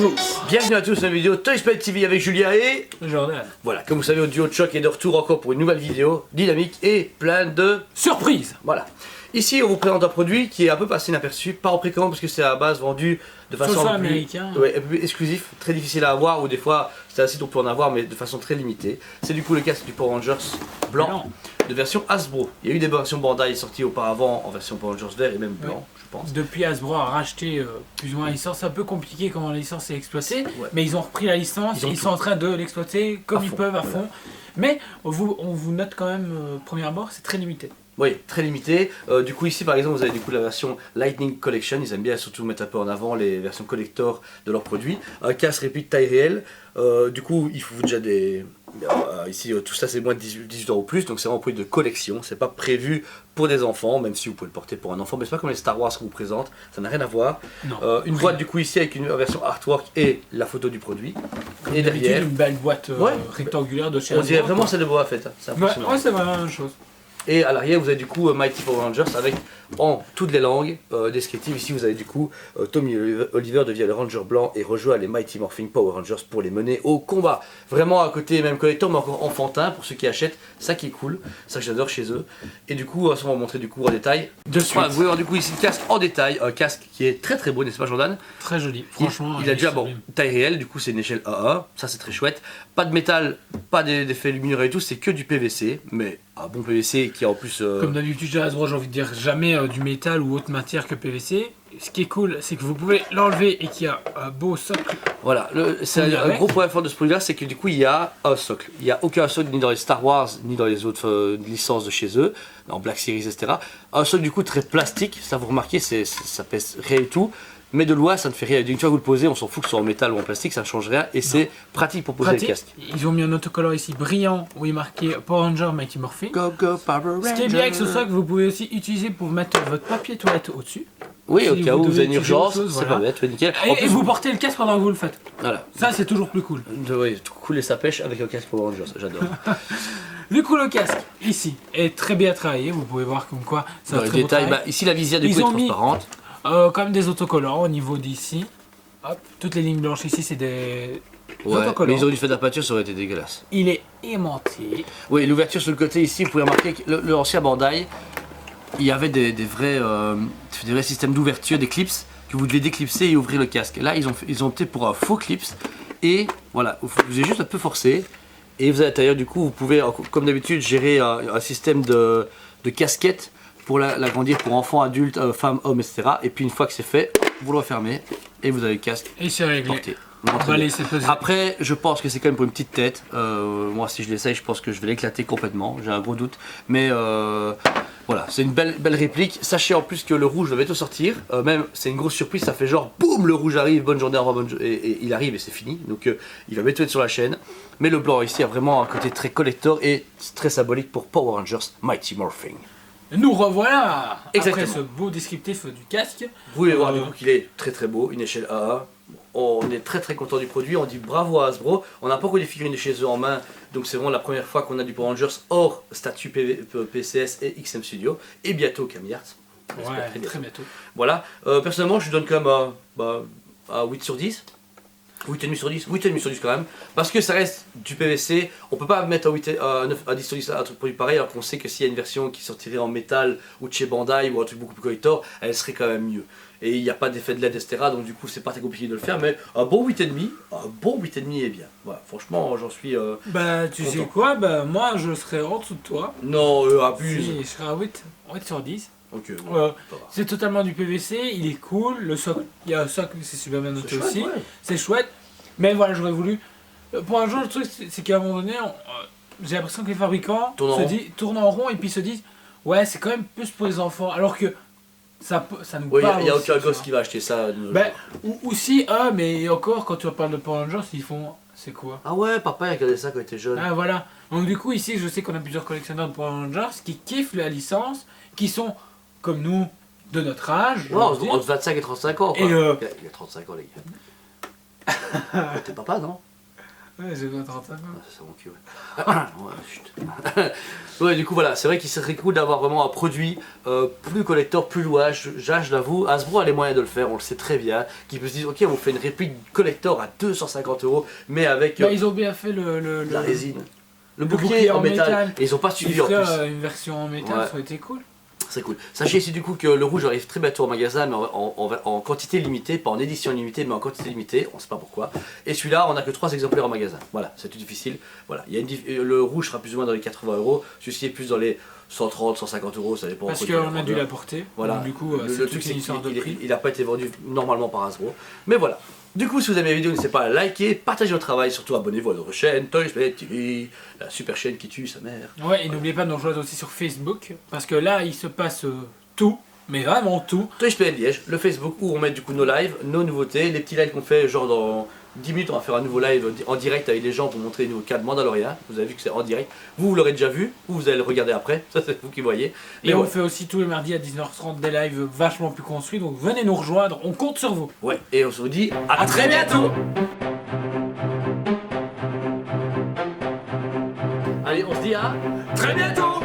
Bonjour. Bienvenue à tous dans une vidéo Toy Spot TV avec Julia et Jordan. voilà, comme vous savez, le duo de choc est de retour encore pour une nouvelle vidéo dynamique et plein de Surprise. voilà. Ici, on vous présente un produit qui est un peu passé inaperçu, pas en précommande parce que c'est à la base vendu de façon Sur le un peu américain. un peu plus exclusif, très difficile à avoir ou des fois c'est un site où on peut en avoir mais de façon très limitée. C'est du coup le casque du Power Rangers blanc de version Hasbro. Il y a eu des versions Bandai sorties auparavant en version Power Rangers vert et même blanc, je pense. Depuis Hasbro a racheté plus ou moins la licence, c'est un peu compliqué comment la licence est exploitée, mais ils ont repris la licence, ils sont en train de l'exploiter comme ils peuvent à fond. Mais on vous note quand même, premier abord, c'est très limité. Oui, très limité. Du coup ici par exemple vous avez du coup la version Lightning Collection, ils aiment bien surtout mettre un peu en avant les versions collector de leurs produits. Un casque répute taille réelle, du coup il faut déjà des... ici tout ça c'est moins de 18 € ou plus, donc c'est vraiment un produit de collection, c'est pas prévu pour des enfants, même si vous pouvez le porter pour un enfant, mais c'est pas comme les Star Wars qu'on vous présente, ça n'a rien à voir. Une boîte du coup ici avec une version artwork et la photo du produit. Comme et derrière une belle boîte rectangulaire de chez on Hasbro. dirait vraiment c'est de Boba Fett, hein. C'est impressionnant. Ouais, c'est vraiment la même chose. Et à l'arrière vous avez du coup Mighty Power Rangers avec en toutes les langues descriptives. Ici vous avez du coup Tommy Oliver devient le Ranger blanc et rejoint les Mighty Morphin Power Rangers pour les mener au combat. Vraiment à côté même collector mais encore enfantin pour ceux qui achètent, ça qui est cool, ça que j'adore chez eux. Et du coup on va montrer du coup en détail. De suite. Voilà, vous pouvez voir du coup ici le casque en détail, un casque qui est très beau, n'est-ce pas Jordan? Très joli, franchement. Il a déjà bon, taille réelle, du coup c'est une échelle A1, ça c'est très chouette. Pas de métal, pas d'effet lumineux et tout, c'est que du PVC, mais un bon PVC qui a en plus... Comme d'habitude chez Hasbro, j'ai envie de dire jamais du métal ou autre matière que PVC. Ce qui est cool, c'est que vous pouvez l'enlever et qu'il y a un beau socle. Voilà, c'est un gros point fort de ce produit là, c'est que du coup il y a un socle. Il n'y a aucun socle ni dans les Star Wars ni dans les autres licences de chez eux, en Black Series etc. Un socle du coup très plastique, ça vous remarquez, ça pèse rien du tout. Mais de loin ça ne fait rien, une fois que vous le posez on s'en fout que ce soit en métal ou en plastique, ça ne change rien et c'est pratique pour poser le casque. Ils ont mis un autocollant ici brillant où il est marqué Power Ranger Mighty Morphin. Go go Power Ranger. Ce qui est bien avec ce socle, vous pouvez aussi utiliser pour mettre votre papier toilette au-dessus. Oui, au Si cas où vous avez une devez urgence, utiliser autre chose, c'est pas bête, nickel. Et vous portez le casque pendant que vous le faites. Voilà. Ça c'est toujours plus cool. Oui, couler sa pêche avec un casque Power Rangers, j'adore. Du coup le casque ici est très bien travaillé, vous pouvez voir comme quoi ça Dans les détails, ici la visière du coup est transparente. Quand même des autocollants au niveau d'ici. Hop, toutes les lignes blanches ici c'est des autocollants. Mais ils auraient dû faire de la peinture, ça aurait été dégueulasse. Il est aimanté. Oui, l'ouverture sur le côté ici, vous pouvez remarquer que l'ancien Bandai, il y avait des vrais systèmes d'ouverture, des clips, que vous deviez déclipser et ouvrir le casque. Là, ils ont opté pour un faux clips, et voilà, vous avez juste un peu forcé, et vous à l'intérieur, du coup, vous pouvez, comme d'habitude, gérer un système de casquette pour l'agrandir pour enfants, adultes, femmes, hommes, etc. Et puis une fois que c'est fait, vous le refermez, et vous avez le casque Et c'est réglé. porté. Après, je pense que c'est quand même pour une petite tête. Moi, si je l'essaye, je pense que je vais l'éclater complètement. J'ai un gros doute. Mais voilà, c'est une belle réplique. Sachez en plus que le rouge va bientôt sortir. Même, c'est une grosse surprise. Ça fait genre, boum, le rouge arrive. Bonne journée, au revoir, et il arrive et c'est fini. Donc, il va bientôt être sur la chaîne. Mais le blanc ici a vraiment un côté très collector et très symbolique pour Power Rangers Mighty Morphin. Nous revoilà. Exactement. Après ce beau descriptif du casque. Vous pouvez voir du coup qu'il est très beau, une échelle A1. On est très content du produit, on dit bravo à Hasbro. On n'a pas encore des figurines de chez eux en main, donc c'est vraiment la première fois qu'on a du Power Rangers hors statut PCS et XM Studio. Et bientôt Camille Arts. Ouais, très bientôt. Voilà, personnellement je lui donne quand même à 8 sur 10. 8,5 sur 10, 8,5 sur 10 quand même, parce que ça reste du PVC, on peut pas mettre à 10 sur 10 un truc produit pareil, alors qu'on sait que s'il y a une version qui sortirait en métal ou de chez Bandai ou un truc beaucoup plus collector, elle serait quand même mieux. Et il n'y a pas d'effet de LED, etc. Donc du coup c'est pas très compliqué de le faire, mais un bon 8,5 est bien. Voilà, franchement j'en suis Bah tu content. sais quoi, bah moi je serais en dessous de toi. Non, abuse. Si, je serais à 8 sur 10. Ok, C'est totalement du PVC, il est cool, le socle, il y a un socle, c'est super bien noté aussi, ouais. c'est chouette, mais voilà, j'aurais voulu, pour un jour le truc c'est qu'à un moment donné, j'ai l'impression que les fabricants tournent en rond et puis se disent, ouais c'est quand même plus pour les enfants, alors que ça nous parle. Il n'y a aussi, aucun gosse qui va acheter ça. Ou si, mais encore quand tu parles de Power Rangers, ils font, c'est quoi? Ah ouais, papa il regardait ça quand il était jeune. Ah voilà, donc du coup ici je sais qu'on a plusieurs collectionneurs de Power Rangers qui kiffent la licence, qui sont comme nous, de notre âge. Ouais, entre 25 et 35 ans. Quoi. Et il a 35 ans, les gars. T'es papa, non? Ouais, j'ai 35 ans. C'est mon cul, ouais. Ouais, chut. Ouais, du coup, voilà, c'est vrai qu'il serait cool d'avoir vraiment un produit plus collector, plus louage. Je l'avoue, Hasbro a les moyens de le faire, on le sait très bien. Qui peut se dire, ok, on vous fait une réplique collector à 250 €, mais avec Bah, ils ont bien fait la résine. Le bouclier bouclier en en métal. métal. Et ils ont pas suivi en plus. Une version en métal, Ouais. ça aurait été cool. C'est cool. Sachez aussi du coup que le rouge arrive très bientôt au magasin, mais en quantité limitée, pas en édition limitée, mais en quantité limitée, on sait pas pourquoi. Et celui-là, on a que 3 exemplaires en magasin. Voilà, c'est tout difficile. Voilà, il y a le rouge sera plus ou moins dans les 80 €, celui-ci est plus dans les 130, 150 €, ça dépend. Parce qu'on a dû l'apporter. Voilà. Donc, du coup, c'est toute une histoire de prix. Il n'a pas été vendu normalement par Hasbro. Mais voilà. Du coup, si vous aimez la vidéo, n'hésitez pas à liker, partager notre travail, surtout abonnez-vous à notre chaîne Toys Planet TV, la super chaîne qui tue sa mère. Ouais, et n'oubliez pas de nous rejoindre aussi sur Facebook, parce que là, il se passe tout, mais vraiment tout. Toys Planet Liège, le Facebook où on met du coup nos lives, nos nouveautés, les petits lives qu'on fait, genre dans 10 minutes, on va faire un nouveau live en direct avec les gens pour montrer les nouveaux cas de Mandalorian. Vous avez vu que c'est en direct. Vous l'aurez déjà vu, ou vous allez le regarder après, ça c'est vous qui voyez. Et on fait aussi tous les mardis à 19h30 des lives vachement plus construits, donc venez nous rejoindre, on compte sur vous. Ouais, et on se vous dit à très bientôt. Allez, on se dit à très bientôt.